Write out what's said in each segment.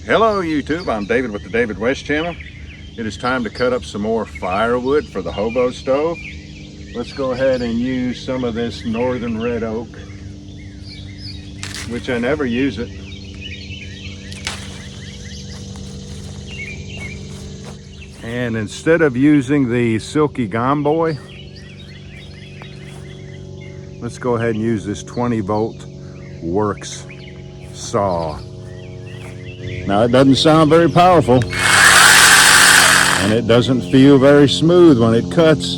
Hello YouTube, I'm David with the David West channel. It is time to cut up some more firewood for the hobo stove. Let's go ahead and use some of this northern red oak, which I never use it. And instead of using the silky gomboy, let's go ahead and use this 20-volt Worx saw. Now it doesn't sound very powerful, and it doesn't feel very smooth when it cuts,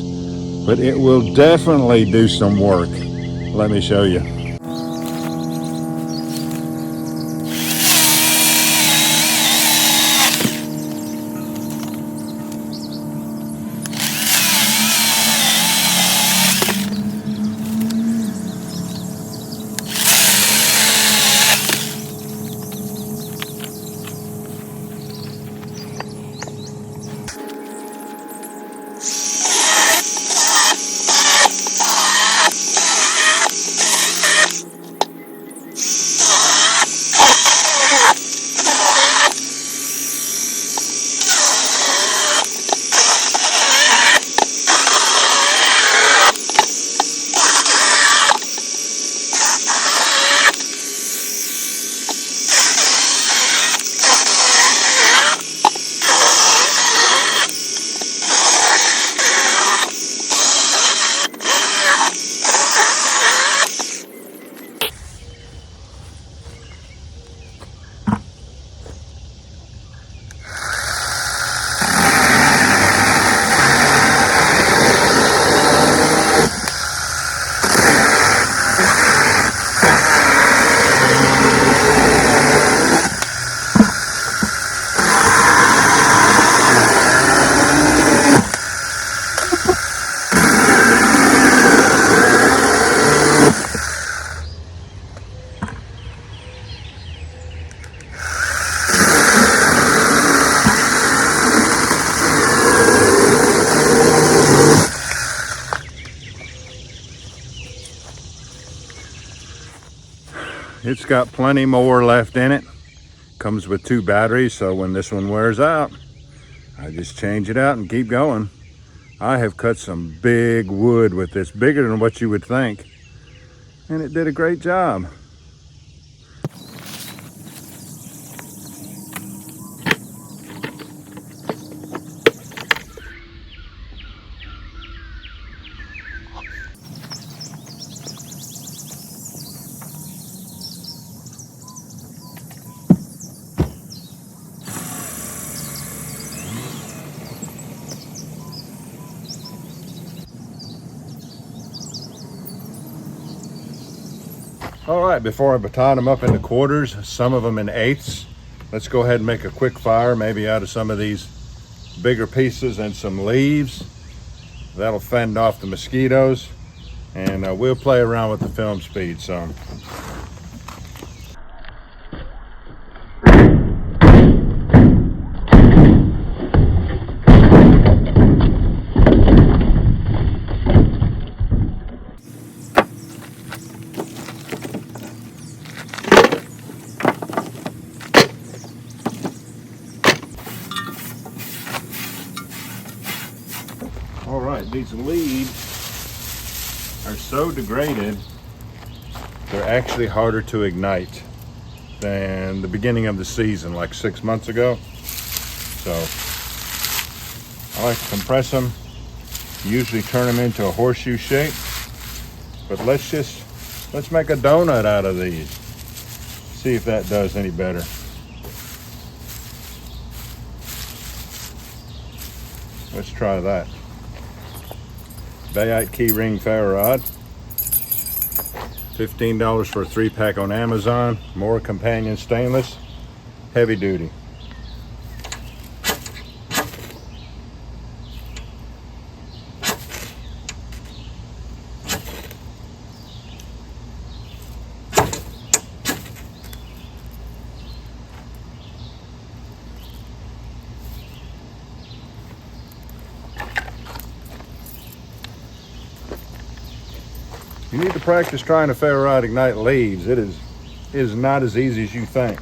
but it will definitely do some work. Let me show you. It's got plenty more left in it. Comes with 2 batteries, so when this one wears out, I just change it out and keep going. I have cut some big wood with this, bigger than what you would think, and it did a great job. All right, before I baton them up into quarters, some of them in eighths, let's go ahead and make a quick fire, maybe out of some of these bigger pieces and some leaves. That'll fend off the mosquitoes, and we'll play around with the film speed some. All right, these leaves are so degraded, they're actually harder to ignite than the beginning of the season, like 6 months ago. So I like to compress them, usually turn them into a horseshoe shape, but let's make a donut out of these. See if that does any better. Let's try that. Bayite key ring ferro rod, $15 for a 3-pack on Amazon. More companion stainless, heavy duty. You need to practice trying to ferro rod ignite leaves. It is not as easy as you think.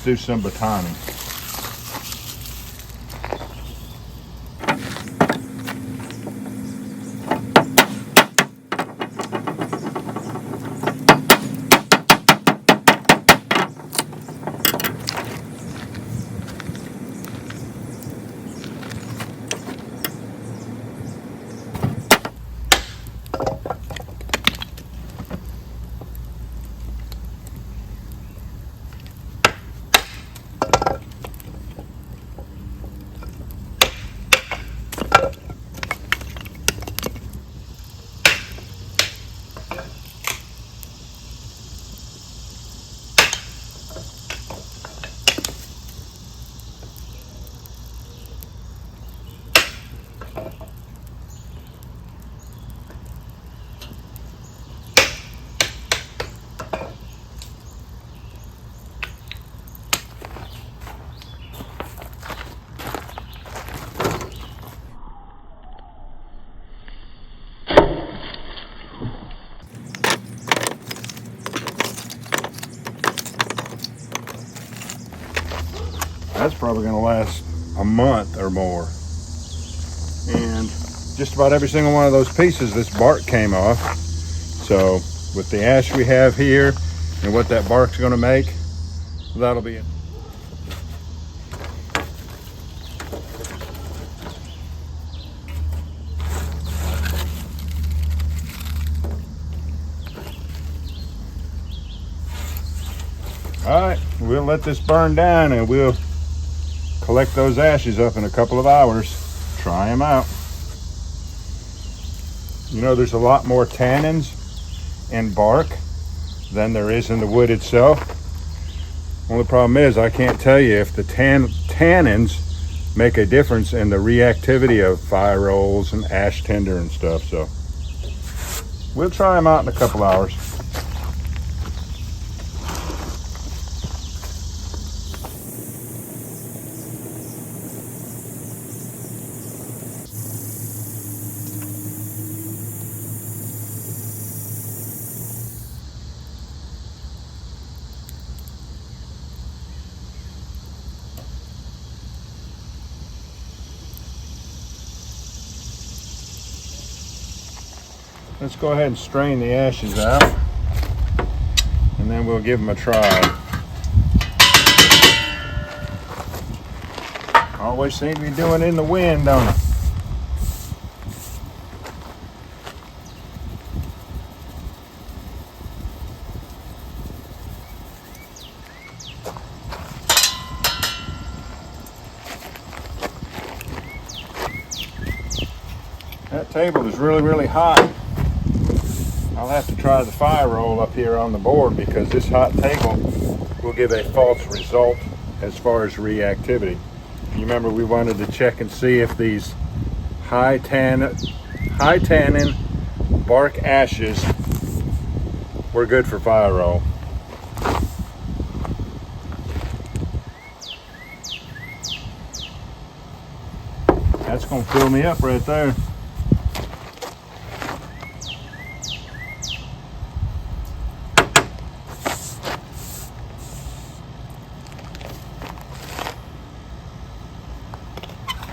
let's do some Tannin. That's probably going to last a month or more. And just about every single one of those pieces, this bark came off. So with the ash we have here and what that bark's going to make, that'll be it. All right, we'll let this burn down and we'll collect those ashes up in a couple of hours. Try them out. You know, there's a lot more tannins in bark than there is in the wood itself. Only problem is I can't tell you if the tannins make a difference in the reactivity of fire rolls and ash tinder and stuff. So we'll try them out in a couple hours. Let's go ahead and strain the ashes out, and then we'll give them a try. Always seem to be doing it in the wind, don't it? That table is really, really hot. I'll have to try the fire roll up here on the board because this hot table will give a false result as far as reactivity. You remember we wanted to check and see if these high tannin bark ashes were good for fire roll. That's going to fill me up right there.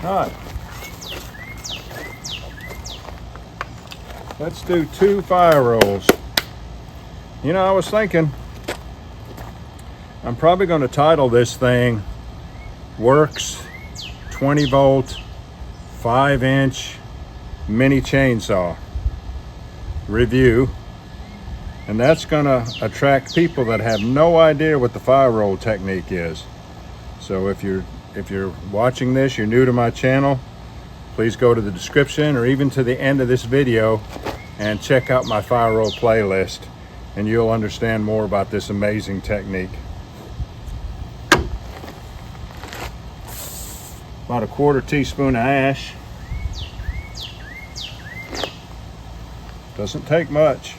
All right, let's do 2 fire rolls. You know, I was thinking I'm probably going to title this thing Worx 20 volt 5-inch mini chainsaw review, and that's going to attract people that have no idea what the fire roll technique is. So if you're watching this, you're new to my channel, please go to the description or even to the end of this video and check out my fire roll playlist, and you'll understand more about this amazing technique. About a 1/4 teaspoon of ash. Doesn't take much.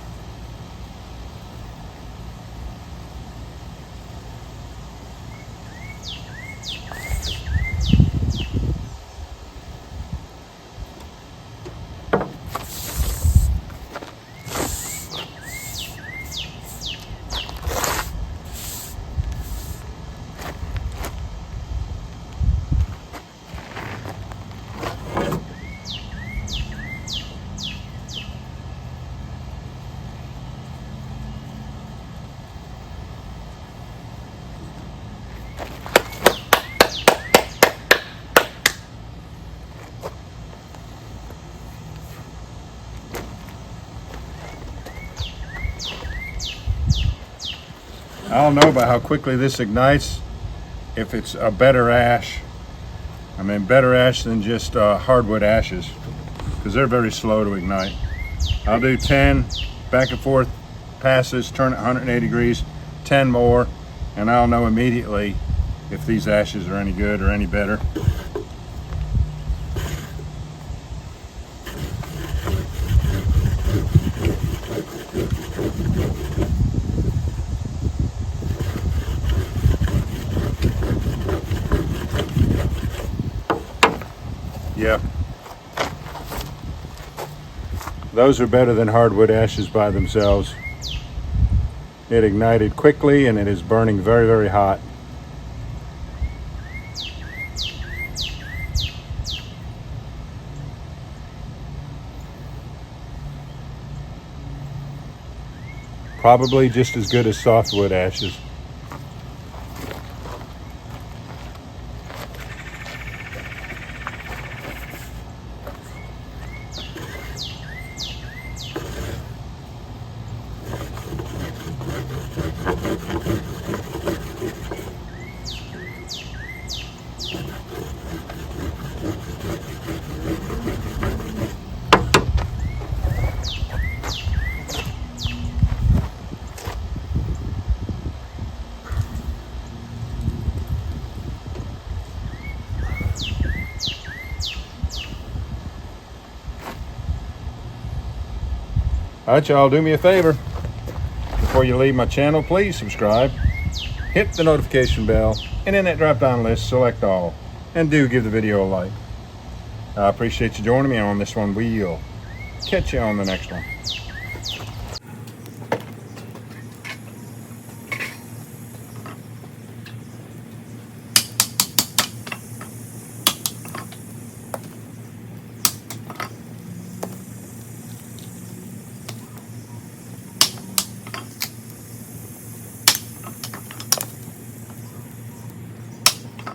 I'll know by how quickly this ignites if it's a better ash. I mean, better ash than just hardwood ashes, because they're very slow to ignite. I'll do 10 back and forth passes, turn it 180 degrees, 10 more, and I'll know immediately if these ashes are any good or any better. Yep. Those are better than hardwood ashes by themselves. It ignited quickly and it is burning very, very hot. Probably just as good as softwood ashes. All right, y'all, do me a favor. Before you leave my channel, please subscribe, hit the notification bell, and in that drop-down list, select all. And do give the video a like. I appreciate you joining me on this one. We'll catch you on the next one.